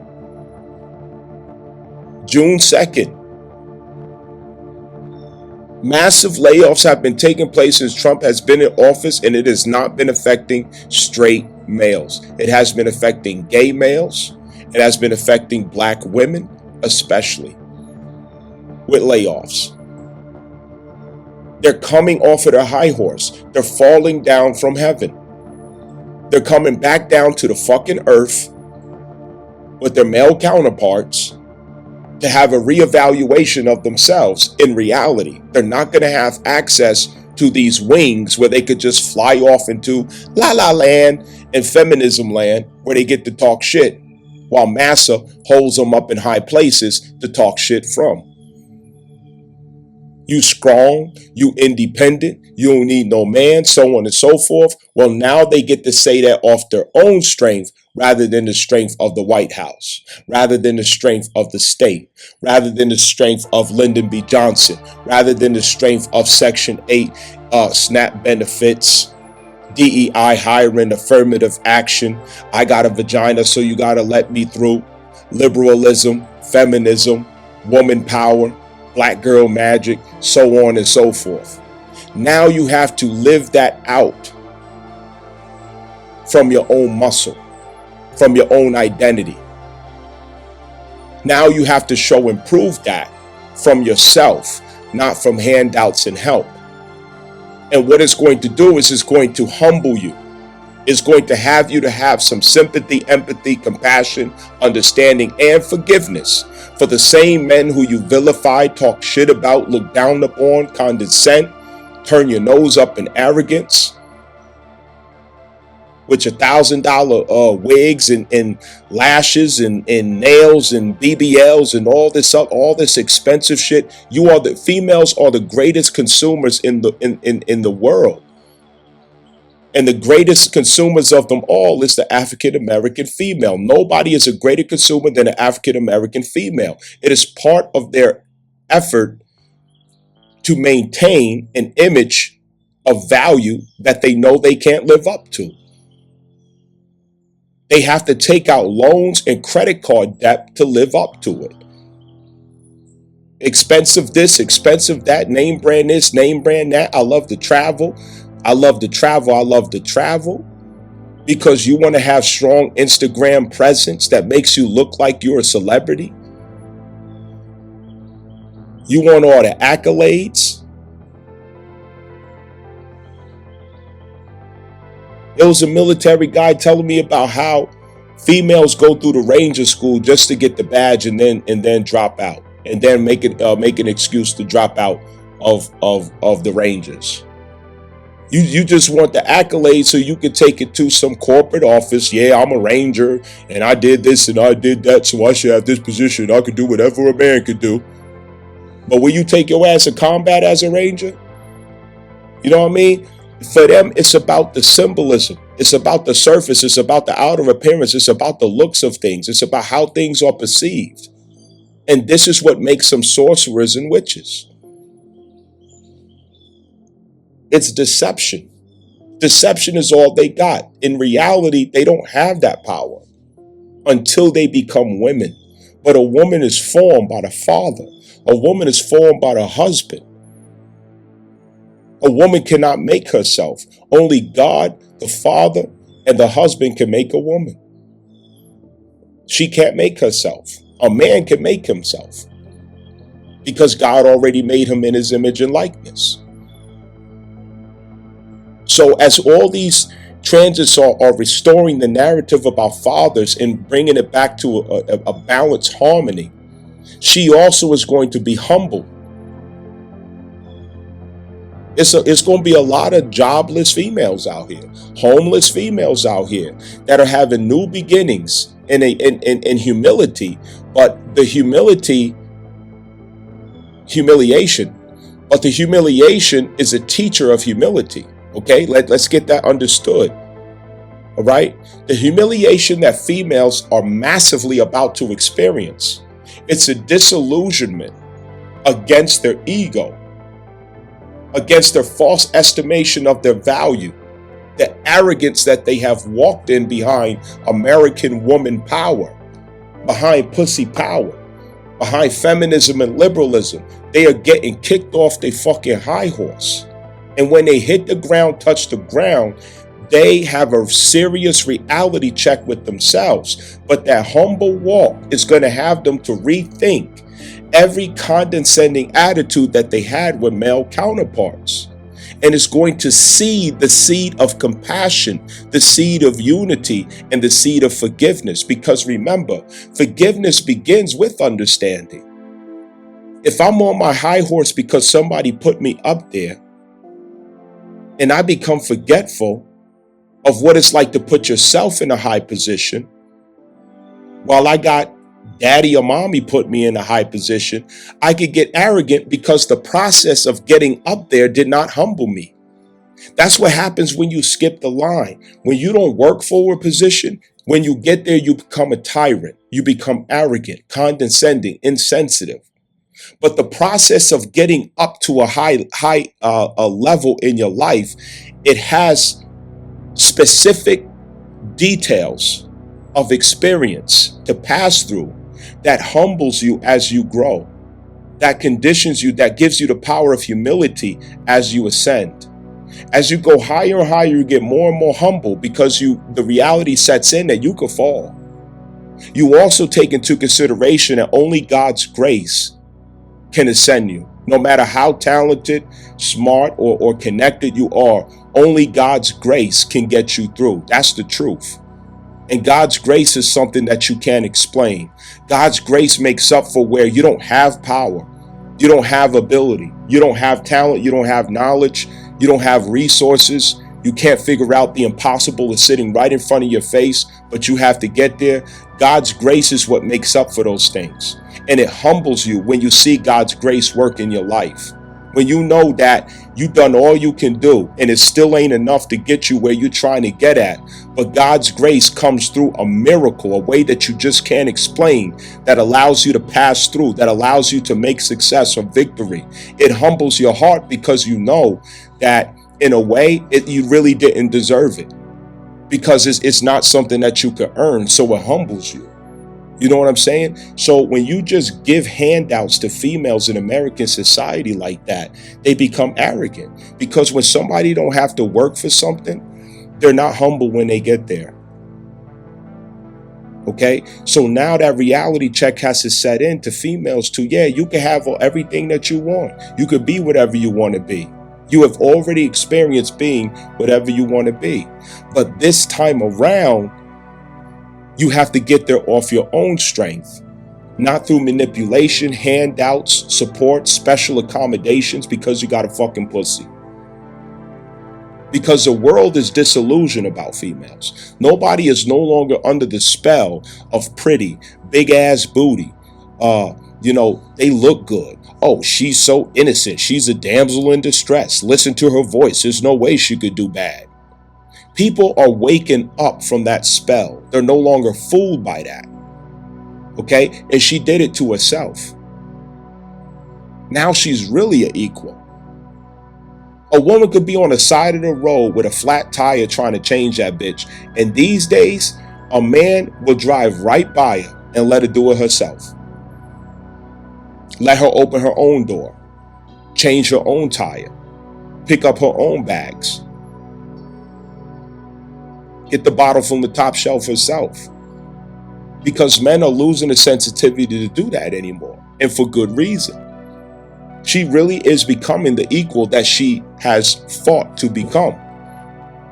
June 2nd. Massive layoffs have been taking place since Trump has been in office, and it has not been affecting straight males. It has been affecting gay males. It has been affecting black women, especially, with layoffs. They're coming off of their high horse. They're falling down from heaven. They're coming back down to the fucking earth with their male counterparts to have a reevaluation of themselves in reality. They're not going to have access to these wings where they could just fly off into la la land and feminism land where they get to talk shit while massa holds them up in high places to talk shit from. You strong, you independent, you don't need no man, so on and so forth. Well, now they get to say that off their own strength rather than the strength of the White House, rather than the strength of the state, rather than the strength of Lyndon B. Johnson, rather than the strength of Section 8 SNAP benefits, DEI hiring, affirmative action. I got a vagina, so you got to let me through. Liberalism, feminism, woman power, black girl magic, so on and so forth. Now you have to live that out from your own muscle, from your own identity. Now you have to show and prove that from yourself, not from handouts and help. And what it's going to do is it's going to humble you. It's going to have you to have some sympathy, empathy, compassion, understanding, and forgiveness for the same men who you vilify, talk shit about, look down upon, condescend, turn your nose up in arrogance with your $1,000 wigs and lashes and nails and BBLs and all this expensive shit. Females are the greatest consumers in the world. And the greatest consumers of them all is the African American female. Nobody is a greater consumer than an African American female. It is part of their effort to maintain an image of value that they know they can't live up to. They have to take out loans and credit card debt to live up to it. Expensive this, expensive that, name brand this, name brand that. I love to travel. I love to travel. I love to travel because you want to have strong Instagram presence that makes you look like you're a celebrity. You want all the accolades. There was a military guy telling me about how females go through the Ranger school just to get the badge and then drop out, and then make an excuse to drop out of the Rangers. You just want the accolades so you can take it to some corporate office. Yeah, I'm a Ranger and I did this and I did that, so I should have this position. I could do whatever a man could do. But will you take your ass to combat as a Ranger? You know what I mean? For them, it's about the symbolism. It's about the surface. It's about the outer appearance. It's about the looks of things. It's about how things are perceived. And this is what makes them sorcerers and witches. It's deception. Deception is all they got. In reality, they don't have that power until they become women. But a woman is formed by the father. A woman is formed by the husband. A woman cannot make herself. Only God, the father, and the husband can make a woman. She can't make herself. A man can make himself because God already made him in his image and likeness. So as all these transits are restoring the narrative about fathers and bringing it back to a balanced harmony, she also is going to be humble. It's going to be a lot of jobless females out here, homeless females out here that are having new beginnings in humility, but the humiliation, but the humiliation is a teacher of humility. Okay, let's get that understood. All right, the humiliation that females are massively about to experience, it's a disillusionment against their ego, against their false estimation of their value, the arrogance that they have walked in behind American woman power, behind pussy power, behind feminism and liberalism. They are getting kicked off their fucking high horse. And when they hit the ground, touch the ground, they have a serious reality check with themselves. But that humble walk is going to have them to rethink every condescending attitude that they had with male counterparts. And it's going to seed the seed of compassion, the seed of unity, and the seed of forgiveness. Because remember, forgiveness begins with understanding. If I'm on my high horse because somebody put me up there, and I become forgetful of what it's like to put yourself in a high position, while I got daddy or mommy put me in a high position, I could get arrogant because the process of getting up there did not humble me. That's what happens when you skip the line. When you don't work for a position, when you get there, you become a tyrant. You become arrogant, condescending, insensitive. But the process of getting up to a high level in your life, it has specific details of experience to pass through that humbles you as you grow, that conditions you, that gives you the power of humility as you ascend. As you go higher and higher, you get more and more humble because the reality sets in that you could fall. You also take into consideration that only God's grace can ascend you. No matter how talented, smart, or connected you are, only God's grace can get you through. That's the truth. And God's grace is something that you can't explain. God's grace makes up for where you don't have power, you don't have ability, you don't have talent, you don't have knowledge, you don't have resources. You can't figure out the impossible is sitting right in front of your face, but you have to get there. God's grace is what makes up for those things. And it humbles you when you see God's grace work in your life. When you know that you've done all you can do and it still ain't enough to get you where you're trying to get at. But God's grace comes through a miracle, a way that you just can't explain, that allows you to pass through, that allows you to make success or victory. It humbles your heart because you know that in a way, you really didn't deserve it because it's not something that you could earn. So it humbles you. You know what I'm saying? So when you just give handouts to females in American society like that, they become arrogant. Because when somebody don't have to work for something, they're not humble when they get there. Okay, so now that reality check has to set in to females too. Yeah, you can have everything that you want. You could be whatever you want to be. You have already experienced being whatever you want to be. But this time around, you have to get there off your own strength, not through manipulation, handouts, support, special accommodations because you got a fucking pussy. Because the world is disillusioned about females. Nobody is no longer under the spell of pretty, big ass booty. They look good. Oh, she's so innocent. She's a damsel in distress. Listen to her voice. There's no way she could do bad. People are waking up from that spell. They're no longer fooled by that. Okay? And she did it to herself. Now she's really an equal. A woman could be on the side of the road with a flat tire trying to change that bitch. And these days, a man will drive right by her and let her do it herself. Let her open her own door, change her own tire, pick up her own bags, get the bottle from the top shelf herself. Because men are losing the sensitivity to do that anymore, and for good reason. She really is becoming the equal that she has fought to become.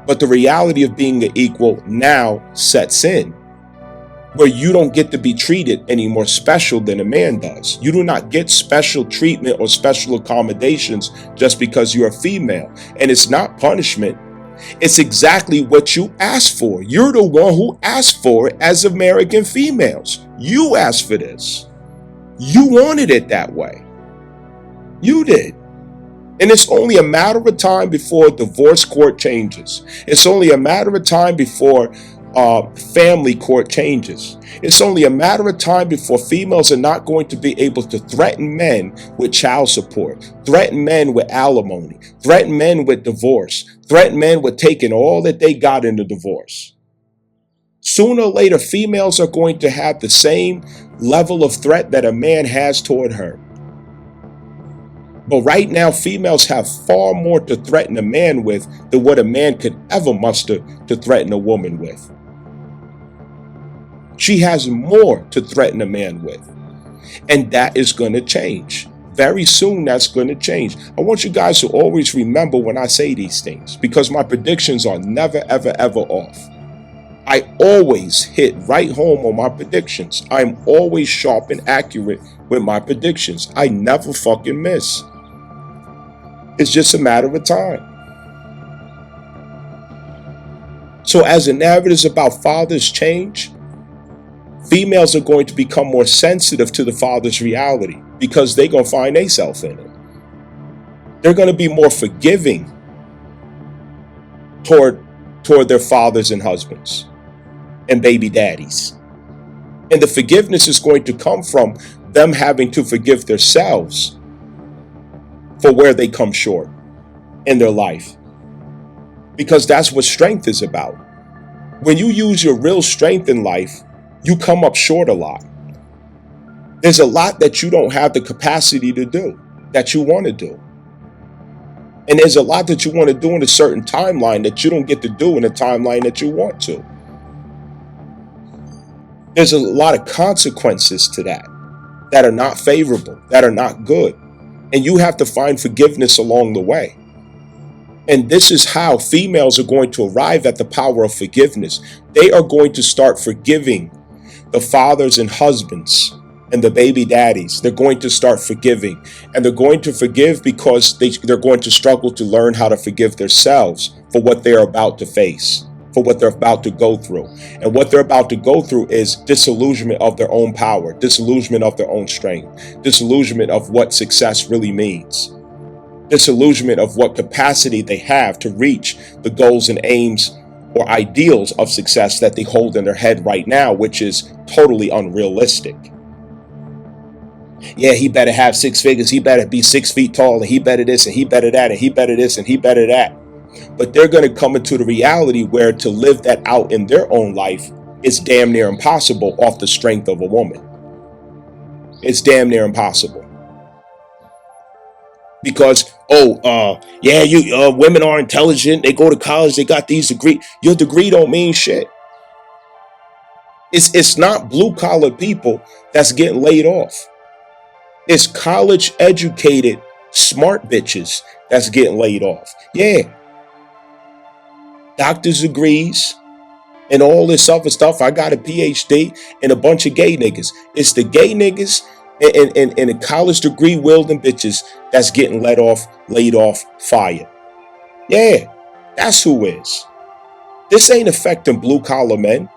But the reality of being an equal now sets in, where you don't get to be treated any more special than a man does. You do not get special treatment or special accommodations just because you're a female. And it's not punishment. It's exactly what you asked for. You're the one who asked for it as American females. You asked for this. You wanted it that way. You did. And it's only a matter of time before divorce court changes. It's only a matter of time before family court changes. It's only a matter of time before females are not going to be able to threaten men with child support, threaten men with alimony, threaten men with divorce, threaten men with taking all that they got in the divorce. Sooner or later, females are going to have the same level of threat that a man has toward her. But right now, females have far more to threaten a man with than what a man could ever muster to threaten a woman with. She has more to threaten a man with. And that is going to change. Very soon, that's going to change. I want you guys to always remember when I say these things, because my predictions are never, ever, ever off. I always hit right home on my predictions. I'm always sharp and accurate with my predictions. I never fucking miss. It's just a matter of time. So as the narratives about fathers change, females are going to become more sensitive to the father's reality because they're going to find themselves in it. They're going to be more forgiving toward their fathers and husbands and baby daddies. And the forgiveness is going to come from them having to forgive themselves for where they come short in their life. Because that's what strength is about. When you use your real strength in life, you come up short a lot. There's a lot that you don't have the capacity to do, that you want to do. And there's a lot that you want to do in a certain timeline that you don't get to do in a timeline that you want to. There's a lot of consequences to that are not favorable, that are not good. And you have to find forgiveness along the way. And this is how females are going to arrive at the power of forgiveness. They are going to start forgiving the fathers and husbands and the baby daddies. They're going to start forgiving. And they're going to forgive because they're going to struggle to learn how to forgive themselves for what they're about to face, for what they're about to go through. And what they're about to go through is disillusionment of their own power, disillusionment of their own strength, disillusionment of what success really means, disillusionment of what capacity they have to reach the goals and aims or ideals of success that they hold in their head right now, which is totally unrealistic. Yeah, he better have 6 figures. He better be 6 feet tall, and he better this, and he better that, and he better this, and he better that. But they're going to come into the reality where to live that out in their own life It's damn near impossible off the strength of a woman. It's damn near impossible. Because, yeah, women are intelligent. They go to college. They got these degrees. Your degree don't mean shit. It's not blue collar people that's getting laid off. It's college educated smart bitches that's getting laid off. Yeah, doctor's degrees and all this other stuff. I got a PhD and a bunch of gay niggas. It's the gay niggas and the college degree wielding bitches that's getting laid off, fired. Yeah, that's who is. This ain't affecting blue collar men.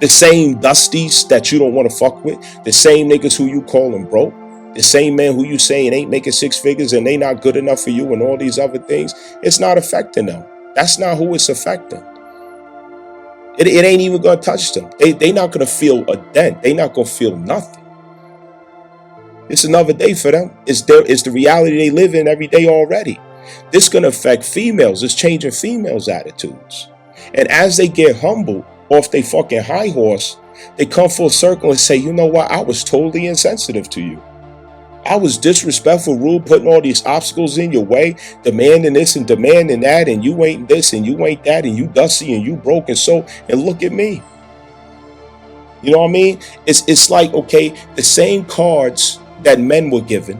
The same dusties that you don't want to fuck with. The same niggas who you calling broke. The same men who you saying ain't making six figures and they not good enough for you and all these other things. It's not affecting them. That's not who it's affecting. It ain't even gonna touch them. They not gonna feel a dent. They not gonna feel nothing. It's another day for them. It's the reality they live in every day already. This gonna affect females. It's changing females' attitudes. And as they get humbled off they fucking high horse, they come full circle and say, you know what? I was totally insensitive to you. I was disrespectful, rude, putting all these obstacles in your way, demanding this and demanding that, and you ain't this and you ain't that, and you dusty and you broken so, and look at me. You know what I mean? It's like, okay, the same cards that men were given,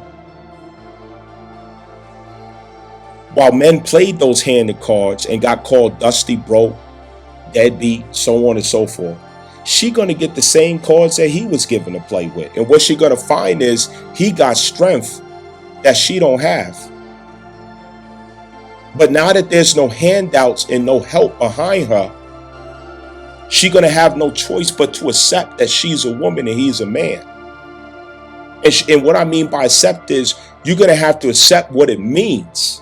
while men played those handed cards and got called dusty, broke, deadbeat, so on and so forth, she gonna get the same cards that he was given to play with. And what she gonna find is he got strength that she don't have. But now that there's no handouts and no help behind her, she gonna have no choice but to accept that she's a woman and he's a man. And what I mean by accept is you're gonna have to accept what it means.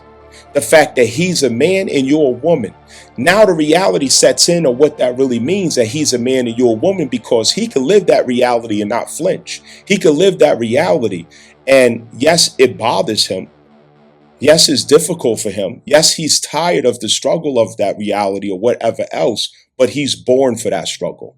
The fact that he's a man and you're a woman. Now the reality sets in of what that really means, that he's a man and you're a woman, because he can live that reality and not flinch. He can live that reality. And yes, it bothers him. Yes, it's difficult for him. Yes, he's tired of the struggle of that reality or whatever else, but he's born for that struggle.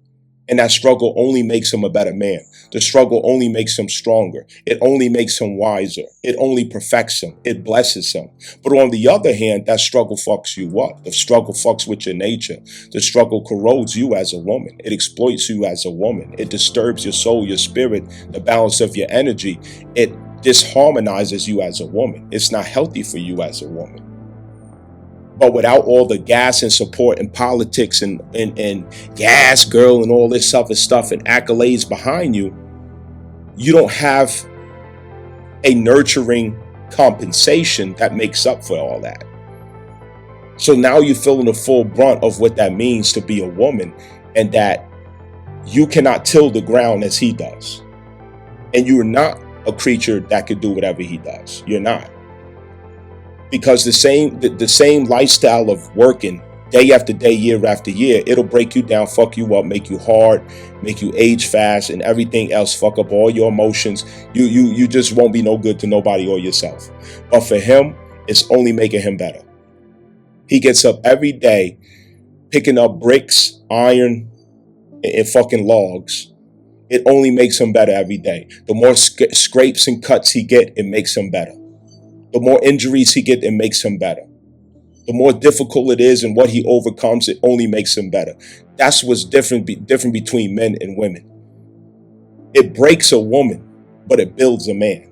And that struggle only makes him a better man. The struggle only makes him stronger. It only makes him wiser. It only perfects him. It blesses him. But on the other hand, that struggle fucks you up. The struggle fucks with your nature. The struggle corrodes you as a woman. It exploits you as a woman. It disturbs your soul, your spirit, the balance of your energy. It disharmonizes you as a woman. It's not healthy for you as a woman. But without all the gas and support and politics and gas girl and all this other stuff and accolades behind you, you don't have a nurturing compensation that makes up for all that. So now you're feeling the full brunt of what that means to be a woman, and that you cannot till the ground as he does. And you're not a creature that could do whatever he does. You're not. Because the same lifestyle of working day after day, year after year, it'll break you down, fuck you up, make you hard, make you age fast, and everything else, fuck up all your emotions. You just won't be no good to nobody or yourself. But for him, it's only making him better. He gets up every day picking up bricks, iron, and fucking logs. It only makes him better every day. The more scrapes and cuts he get, it makes him better. The more injuries he gets, it makes him better. The more difficult it is and what he overcomes, it only makes him better. That's what's different between men and women. It breaks a woman, but it builds a man.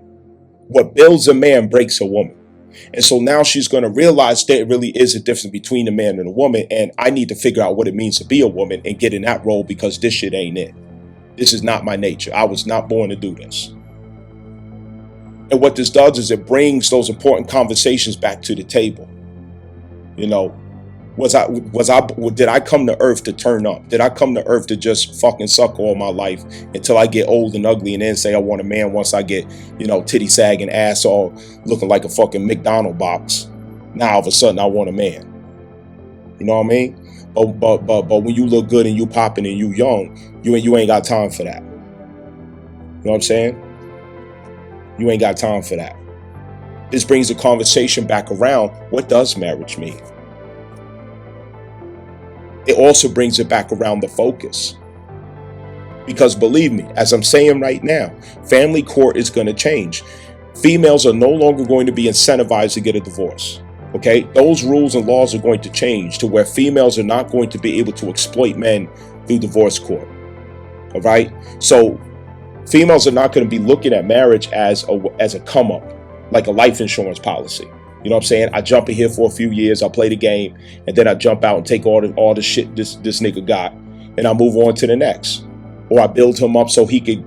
What builds a man breaks a woman. And so now she's going to realize there really is a difference between a man and a woman. And I need to figure out what it means to be a woman and get in that role, because this shit ain't it. This is not my nature. I was not born to do this. And what this does is it brings those important conversations back to the table. You know, did I come to earth to turn up? Did I come to earth to just fucking suck all my life until I get old and ugly and then say I want a man once I get, titty sagging, ass all looking like a fucking McDonald box? Now all of a sudden I want a man. You know what I mean? But when you look good and you popping and you young, you ain't got time for that. You know what I'm saying? You ain't got time for that. This brings the conversation back around. What does marriage mean? it also brings it back around the focus. Because believe me, as I'm saying right now, family court is going to change. Females are no longer going to be incentivized to get a divorce. Okay, those rules and laws are going to change to where females are not going to be able to exploit men through divorce court. All right, so females are not going to be looking at marriage as a come up, like a life insurance policy. You know what I'm saying? I jump in here for a few years, I play the game, and then I jump out and take all the shit this nigga got, and I move on to the next. Or I build him up so he could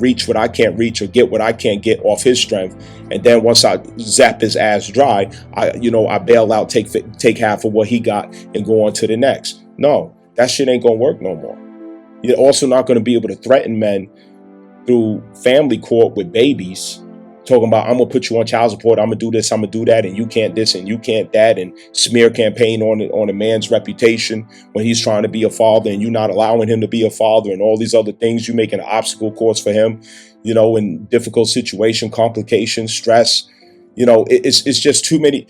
reach what I can't reach or get what I can't get off his strength. And then once I zap his ass dry, I bail out, take half of what he got and go on to the next. No, that shit ain't gonna work no more. You're also not gonna be able to threaten men through family court with babies, talking about, I'm gonna put you on child support, I'm gonna do this, I'm gonna do that, and you can't this and you can't that, and smear campaign on a man's reputation when he's trying to be a father and you're not allowing him to be a father, and all these other things. You making an obstacle course for him, in difficult situation, complications, stress. It's just too many.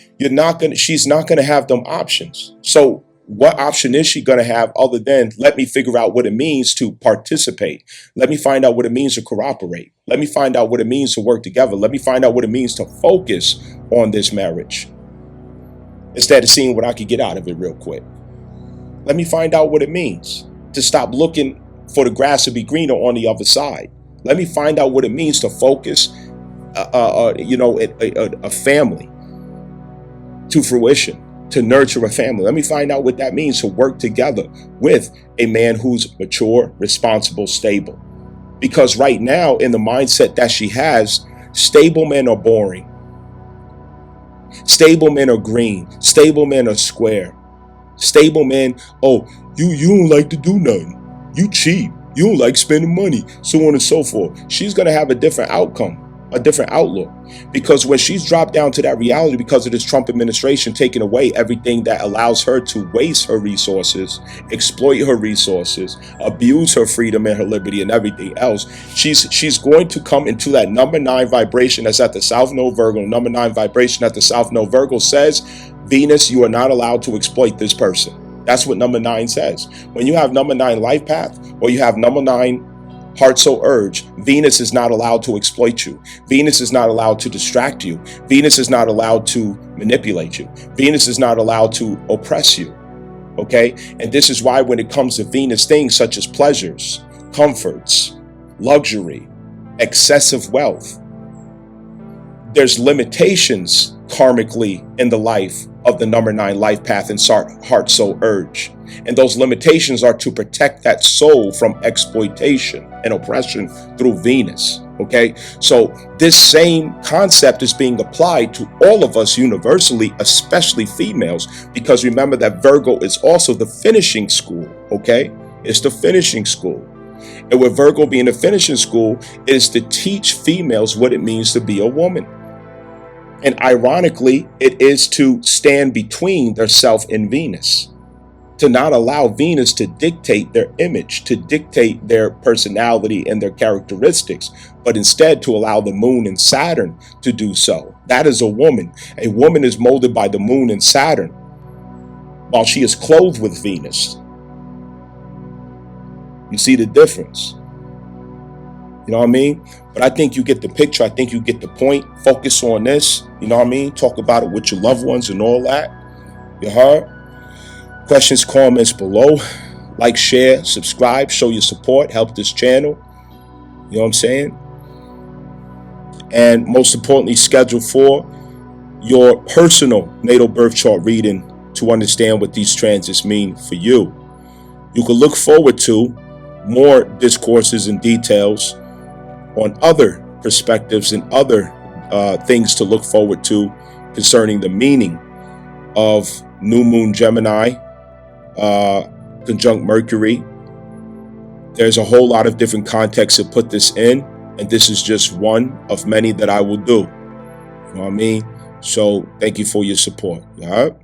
She's not gonna have them options. So what option is she going to have other than, let me figure out what it means to participate? Let me find out what it means to cooperate. Let me find out what it means to work together. Let me find out what it means to focus on this marriage instead of seeing what I could get out of it real quick. Let me find out what it means to stop looking for the grass to be greener on the other side. Let me find out what it means to focus, a family to fruition, to nurture a family. Let me find out what that means to work together with a man who's mature, responsible, stable. Because right now, in the mindset that she has, stable men are boring. Stable men are green. Stable men are square. Stable men, you don't like to do nothing. You cheap. You don't like spending money, so on and so forth. She's going to have a different outcome, a different outlook, because when she's dropped down to that reality because of this Trump administration taking away everything that allows her to waste her resources, exploit her resources, abuse her freedom and her liberty and everything else, she's going to come into that number 9 vibration that's at the South Node Virgo. Number 9 vibration at the South Node Virgo says, Venus, you are not allowed to exploit this person. That's what number 9 says. When you have number 9 life path, or you have number 9 heart soul urge, Venus is not allowed to exploit you. Venus is not allowed to distract you. Venus is not allowed to manipulate you. Venus is not allowed to oppress you. Okay? And this is why when it comes to Venus things such as pleasures, comforts, luxury, excessive wealth, there's limitations karmically in the life of the number 9 life path and heart soul urge. And those limitations are to protect that soul from exploitation and oppression through Venus. Okay, so this same concept is being applied to all of us universally, especially females, because remember that Virgo is also the finishing school. Okay, it's the finishing school. And with Virgo being the finishing school, it is to teach females what it means to be a woman. And ironically, it is to stand between their self and Venus, to not allow Venus to dictate their image, to dictate their personality and their characteristics, but instead to allow the moon and Saturn to do so. That is a woman. A woman is molded by the moon and Saturn while she is clothed with Venus. You see the difference? You know what I mean? But I think you get the picture. I think you get the point. Focus on this. You know what I mean? Talk about it with your loved ones and all that. You heard? Questions, comments below. Like, share, subscribe, show your support, help this channel. You know what I'm saying? And most importantly, schedule for your personal natal birth chart reading to understand what these transits mean for you. You can look forward to more discourses and details on other perspectives and other things to look forward to concerning the meaning of New Moon Gemini, Conjunct Mercury. There's a whole lot of different contexts to put this in, and this is just one of many that I will do. You know what I mean? So thank you for your support. All right?